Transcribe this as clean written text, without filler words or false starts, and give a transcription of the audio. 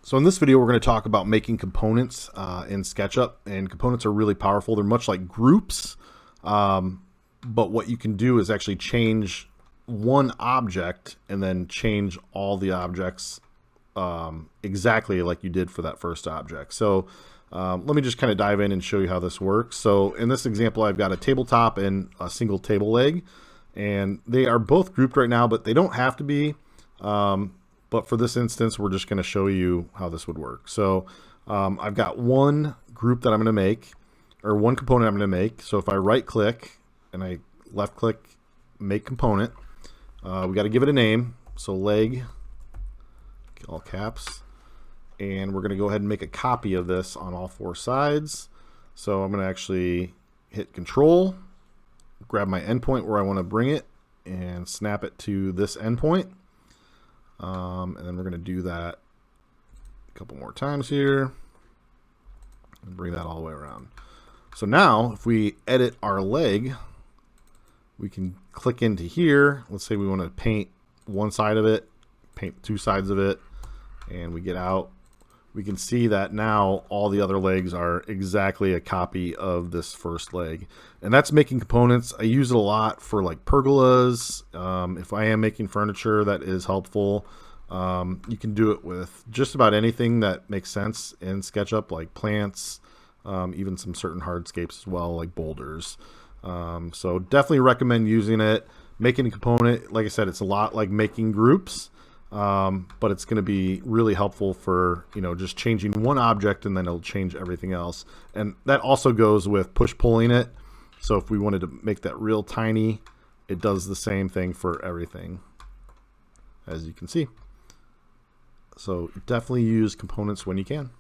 So in this video, we're going to talk about making components in SketchUp, and components are really powerful. They're much like groups, but what you can do is actually change one object and then change all the objects exactly like you did for that first object. So let me just kind of dive in and show you how this works. So in this example, I've got a tabletop and a single table leg, and they are both grouped right now, but they don't have to be. But for this instance, we're just going to show you how this would work. So I've got one group that I'm going to make, or one component I'm going to make. So if I right click and I left click, make component, we got to give it a name. So leg, all caps, and we're going to go ahead and make a copy of this on all four sides. So I'm going to actually hit Control, grab my endpoint where I want to bring it, and snap it to this endpoint. And then we're going to do that a couple more times here and bring that all the way around. So now if we edit our leg, we can click into here. Let's say we want to paint one side of it, paint two sides of it, and we get out. We can see that now all the other legs are exactly a copy of this first leg. And that's making components. I use it a lot for like pergolas. If I am making furniture, that is helpful. You can do it with just about anything that makes sense in SketchUp, like plants, even some certain hardscapes as well, like boulders. So definitely recommend using it. Making a component, like I said, it's a lot like making groups. But it's going to be really helpful for, just changing one object and then it'll change everything else. And that also goes with push pulling it. So if we wanted to make that real tiny, it does the same thing for everything, as you can see. So definitely use components when you can.